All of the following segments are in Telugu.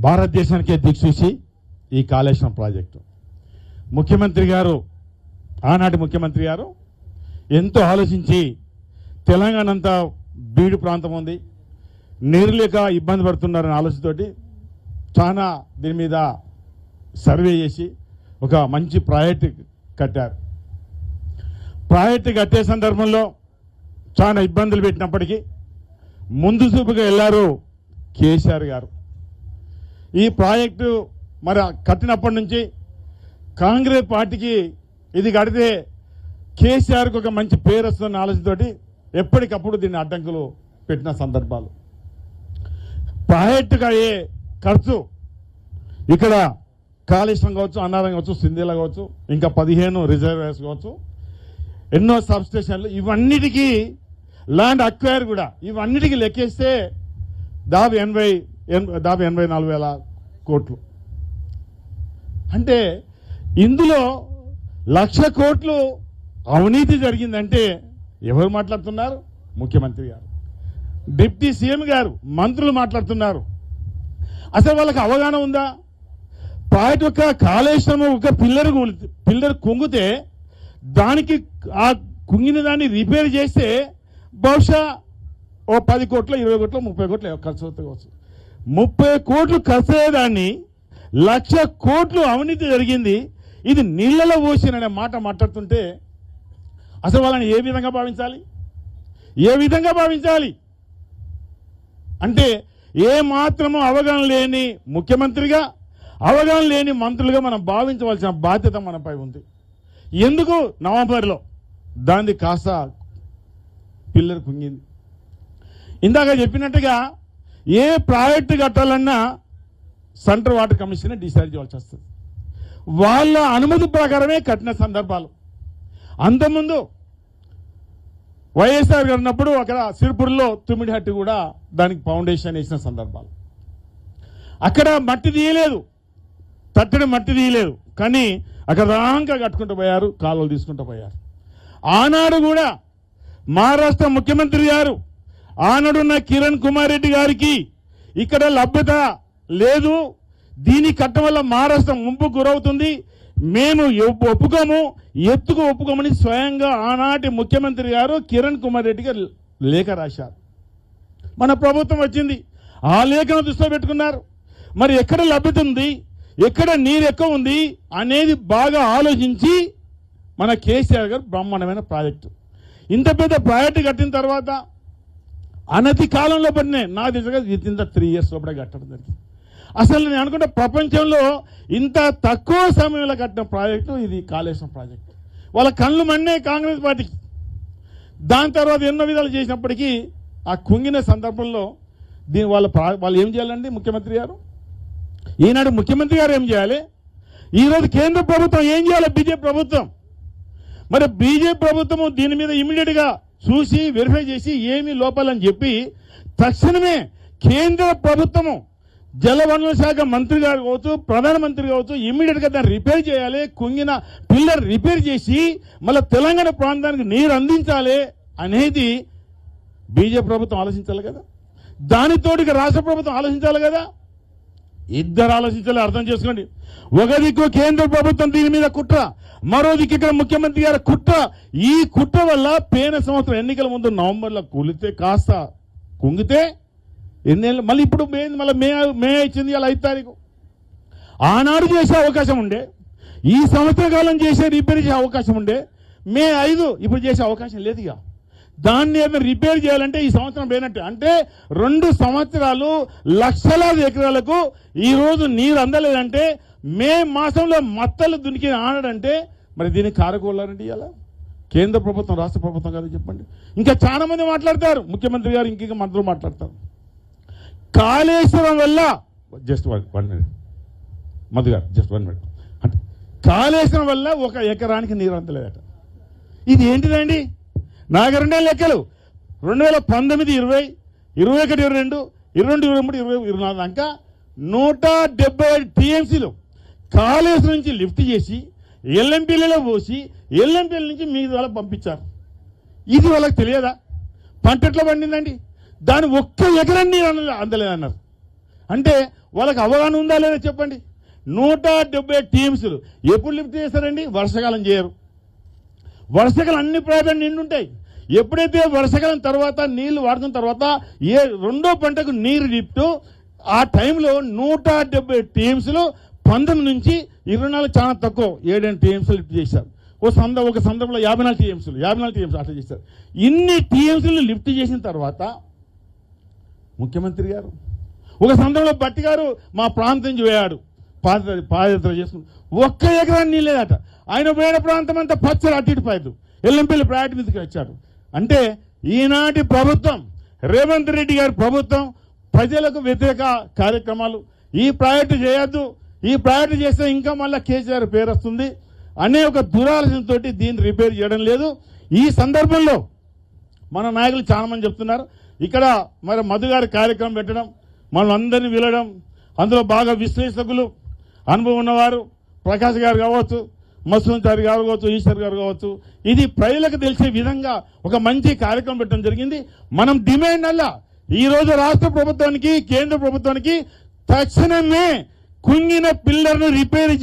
భారతదేశానికే దిక్సూచి ఈ కాళేశ్వరం ప్రాజెక్టు. ముఖ్యమంత్రి గారు, ఆనాటి ముఖ్యమంత్రి గారు ఎంతో ఆలోచించి తెలంగాణ అంతా బీడు ప్రాంతం ఉంది, నీరు లేక ఇబ్బంది పడుతున్నారనే ఆలోచనతోటి చాలా దీని మీద సర్వే చేసి ఒక మంచి ప్రాజెక్టు కట్టారు. ప్రాజెక్టు కట్టే సందర్భంలో చాలా ఇబ్బందులు పెట్టినప్పటికీ ముందు చూపుగా వెళ్ళారు కేసీఆర్ గారు. ఈ ప్రాజెక్టు మరి కట్టినప్పటి నుంచి కాంగ్రెస్ పార్టీకి ఇది కడితే కేసీఆర్కి ఒక మంచి పేరు వస్తున్న ఆలోచనతోటి ఎప్పటికప్పుడు దీన్ని అడ్డంకులు పెట్టిన సందర్భాలు. ప్రాజెక్టుకు అయ్యే ఖర్చు ఇక్కడ కాళేశ్వరం కావచ్చు, అన్నారం కావచ్చు, సింధీల కావచ్చు, ఇంకా 15 రిజర్వేర్స్ కావచ్చు, ఎన్నో సబ్ స్టేషన్లు, ఇవన్నిటికీ ల్యాండ్ అక్వైర్ కూడా ఇవన్నిటికీ లెక్కేస్తే దాదాపు 84,000 కోట్లు. అంటే ఇందులో 1,00,000 కోట్లు అవినీతి జరిగిందంటే ఎవరు మాట్లాడుతున్నారు? ముఖ్యమంత్రి గారు, డిప్యూటీ సీఎం గారు, మంత్రులు మాట్లాడుతున్నారు. అసలు వాళ్ళకి అవగాహన ఉందా? ప్రాజెక్ట్ ఒక కాళేశ్వరం ఒక పిల్లర్ కుంగితే దానికి ఆ కుంగిన దాన్ని రిపేర్ చేస్తే బహుశా ఓ 10 కోట్లు, 20 కోట్లు, 30 కోట్లు ఖర్చు అవుతుంది. 30 కోట్లు ఖర్చు అయ్యేదాన్ని 1,00,000 కోట్లు అవినీతి జరిగింది, ఇది నీళ్లలో పోసిననే మాట మాట్లాడుతుంటే అసలు వాళ్ళని ఏ విధంగా భావించాలి? ఏ విధంగా భావించాలి? అంటే ఏ మాత్రమూ అవగాహన లేని ముఖ్యమంత్రిగా, అవగాహన లేని మంత్రులుగా మనం భావించవలసిన బాధ్యత మనపై ఉంది. ఎందుకు నవంబర్లో దాన్ని కాస్త పిల్లర్ కుంగింది. ఇందాక చెప్పినట్టుగా ఏ ప్రాజెక్టు కట్టాలన్నా సెంట్రల్ వాటర్ కమిషన్ డిసైడ్ చేయాల్సి వస్తుంది. వాళ్ళ అనుమతి ప్రకారమే కట్టిన సందర్భాలు. అంతకుముందు వైఎస్ఆర్ గారు ఉన్నప్పుడు అక్కడ సిరిపురంలో తుమ్మిడిహట్టు కూడా దానికి ఫౌండేషన్ వేసిన సందర్భాలు. అక్కడ మట్టి తీయలేదు, తట్టడి మట్టి తీయలేదు, కానీ అక్కడ రాంగా కట్టుకుంటూ పోయారు, కాలువలు తీసుకుంటూ పోయారు. ఆనాడు కూడా మహారాష్ట్ర ముఖ్యమంత్రి గారు, ఆనాడున్న కిరణ్ కుమార్ రెడ్డి గారికి ఇక్కడ లభ్యత లేదు, దీని కట్టడం వల్ల మహారాష్ట్ర ముంపు గురవుతుంది, మేము ఒప్పుకోము, ఎత్తుకు ఒప్పుకోమని స్వయంగా ఆనాటి ముఖ్యమంత్రి గారు కిరణ్ కుమార్ రెడ్డి గారు లేఖ రాశారు. మన ప్రభుత్వం వచ్చింది, ఆ లేఖను దృష్టిలో పెట్టుకున్నారు. మరి ఎక్కడ లభ్యత ఉంది, ఎక్కడ నీరు ఎక్కువ ఉంది అనేది బాగా ఆలోచించి మన కేసీఆర్ గారు బ్రహ్మాండమైన ప్రాజెక్టు, ఇంత పెద్ద ప్రాజెక్టు కట్టిన తర్వాత అనతి కాలంలో పడినాయి, నా దిశగా ఇంత 3 years లోపల కట్టడం జరిగింది. అసలు నేను అనుకుంటే ప్రపంచంలో ఇంత తక్కువ సమయంలో కట్టిన ప్రాజెక్టు ఇది కాళేశ్వరం ప్రాజెక్టు. వాళ్ళ కళ్ళు మన్నే కాంగ్రెస్ పార్టీకి. దాని తర్వాత ఎన్నో విధాలు చేసినప్పటికీ ఆ కుంగిన సందర్భంలో దీని వాళ్ళు ఏం చేయాలండి? ముఖ్యమంత్రి గారు, ఈనాడు ముఖ్యమంత్రి గారు ఏం చేయాలి? ఈరోజు కేంద్ర ప్రభుత్వం ఏం చేయాలి? బీజేపీ ప్రభుత్వం. మరి బీజేపీ ప్రభుత్వము దీని మీద ఇమీడియట్గా చూసి వెరిఫై చేసి ఏమీ లోపాలని చెప్పి తక్షణమే కేంద్ర ప్రభుత్వము జలవనరుల శాఖ మంత్రి గారు కావచ్చు, ప్రధానమంత్రి కావచ్చు, ఇమీడియట్గా దాన్ని రిపేర్ చేయాలి, కుంగిన పిల్లర్ రిపేర్ చేసి మళ్ళీ తెలంగాణ ప్రాంతానికి నీరు అందించాలి అనేది బీజేపీ ప్రభుత్వం ఆలోచించాలి కదా. దానితోటి రాష్ట్ర ప్రభుత్వం ఆలోచించాలి కదా. ఇద్దరు ఆలోచించాలి, అర్థం చేసుకోండి. ఒక దిక్కు కేంద్ర ప్రభుత్వం దీని మీద కుట్ర, మరో దిక్కు ఇక్కడ ముఖ్యమంత్రి గారి కుట్ర. ఈ కుట్ర వల్ల పోయిన సంవత్సరం ఎన్నికల ముందు నవంబర్లో కూలితే కాస్త కుంగితే ఎన్నేళ్ళు మళ్ళీ ఇప్పుడు మళ్ళీ మే ఇచ్చింది, అలా 5 తారీఖు. ఆనాడు చేసే అవకాశం ఉండే, ఈ సంవత్సర కాలం చేసే రిపేర్ చేసే అవకాశం ఉండే, మే 5 ఇప్పుడు చేసే అవకాశం లేదు. ఇక దాన్ని ఏమైనా రిపేర్ చేయాలంటే ఈ సంవత్సరం పోయినట్టు. అంటే 2 సంవత్సరాలు లక్షలాది ఎకరాలకు ఈరోజు నీరు అందలేదంటే, మే మాసంలో మత్తలు దునికి ఆనడంటే మరి దీనికి కారకోళ్ళారండి ఇలా కేంద్ర ప్రభుత్వం, రాష్ట్ర ప్రభుత్వం కాదు చెప్పండి. ఇంకా చాలా మంది మాట్లాడతారు, ముఖ్యమంత్రి గారు ఇంక మంత్రులు మాట్లాడతారు. కాళేశ్వరం వల్ల జస్ట్ 1 minute మధు గారు, జస్ట్ 1 minute. అంటే కాళేశ్వరం వల్ల 1 ఎకరానికి నీరు అందలేదట. ఇది ఏంటిదండి? నాకు 2 లెక్కలు 2019, 20, 21, 22, 22, 23, 24 దాకా 175 టీఎంసీలు కాళేశ్వరం నుంచి లిఫ్ట్ చేసి ఎల్ఎంపీలలో పోసి ఎల్ఎంపీల నుంచి మీ వాళ్ళకి పంపించారు. ఇది వాళ్ళకి తెలియదా? పంట ఎట్లా పండిందండి? దాని 1 ఎకరం నీరు అందలేదన్నారు. అంటే వాళ్ళకి అవగాహన ఉందా లేదా చెప్పండి. 170 టీమ్స్లు ఎప్పుడు లిఫ్ట్ చేస్తారండి? వర్షాకాలం చేయరు. వర్షాకాలం అన్ని ప్రాజెక్టులు నిండుంటాయి. ఎప్పుడైతే వర్షాకాలం తర్వాత నీళ్లు వాడుతున్న తర్వాత రెండో పంటకు నీరు లిఫ్ట్, ఆ టైంలో 170 టీమ్స్లు 19 నుంచి 24 చాలా తక్కువ 7 టీఎంసీలు లిఫ్ట్ చేశారు. ఒక సందర్భంలో 54 టీఎంసీలు అట్లా చేశారు. ఇన్ని టీఎంసీలు లిఫ్ట్ చేసిన తర్వాత ముఖ్యమంత్రి గారు ఒక సందర్భంలో బట్టి గారు మా ప్రాంతం నుంచి పోయాడు, పాదయాత్ర చేసుకుని 1 ఎకరాన్ని నీళ్ళేదట. ఆయన పోయిన ప్రాంతం అంతా పచ్చడి అటు ఇటు పైదు ఎల్లంపల్లి ప్రాజెక్టు మీదకి వచ్చాడు. అంటే ఈనాటి ప్రభుత్వం, రేవంత్ రెడ్డి గారి ప్రభుత్వం ప్రజలకు వ్యతిరేక కార్యక్రమాలు, ఈ ప్రాజెక్టు చేయొద్దు, ఈ ప్రాజెక్టు చేస్తే ఇంకా మళ్ళీ కేసీఆర్ పేరు వస్తుంది అనే ఒక దురాలోచనతో దీన్ని రిపేర్ చేయడం లేదు. ఈ సందర్భంలో మన నాయకులు చాలా మంది చెప్తున్నారు, ఇక్కడ మరి మధు గారి కార్యక్రమం పెట్టడం, మనం అందరినీ విలడం, అందులో బాగా విశ్లేషకులు అనుభవం ఉన్నవారు ప్రకాష్ గారు కావచ్చు, మసూద్ గారు కావచ్చు, ఈశ్వర్ గారు కావచ్చు, ఇది ప్రజలకు తెలిసే విధంగా ఒక మంచి కార్యక్రమం పెట్టడం జరిగింది. మనం డిమాండ్ అలా ఈ రోజు రాష్ట్ర ప్రభుత్వానికి, కేంద్ర ప్రభుత్వానికి తక్షణమే కుంగిన పిల్లర్ను రిపేర్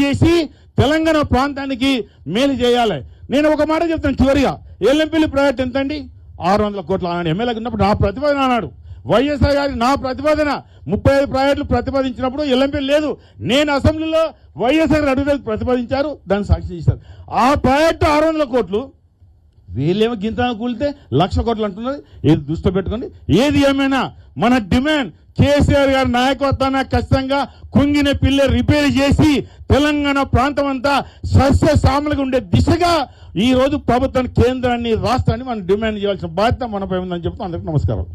చేసి తెలంగాణ ప్రాంతానికి మేలు చేయాలి. నేను ఒక మాట చెప్తాను చివరిగా, ఎల్లంపల్లి ప్రాజెక్ట్ ఎంతండి? 600 కోట్ల అన్నాడు. ఎమ్మెల్యేగా ఉన్నప్పుడు నా ప్రతిపాదన అన్నాడు. వైఎస్ఆర్ గారి నా ప్రతిపాదన 35 ప్రాజెక్టులు ప్రతిపాదించినప్పుడు ఎల్లంపల్లి లేదు. నేను అసెంబ్లీలో వైఎస్ఆర్ అడుగుదల ప్రతిపాదించారు, దాన్ని సాక్షి చేశారు. ఆ ప్రాజెక్టు 600 కోట్లు, వీళ్ళేమో గింత కూలితే 1,00,000 కోట్లు అంటున్నారు. ఇది దృష్టి పెట్టుకోండి. ఏది ఏమైనా మన డిమాండ్ కేసీఆర్ గారి నాయకత్వాన ఖచ్చితంగా కుంగిన పిల్లర్ రిపేర్ చేసి తెలంగాణ ప్రాంతం అంతా సస్యశ్యామలంగా ఉండే దిశగా ఈ రోజు ప్రభుత్వాన్ని, కేంద్రాన్ని, రాష్ట్రాన్ని మనం డిమాండ్ చేయాల్సిన బాధ్యత మనపై ఉందని చెప్తూ అందరికీ నమస్కారం.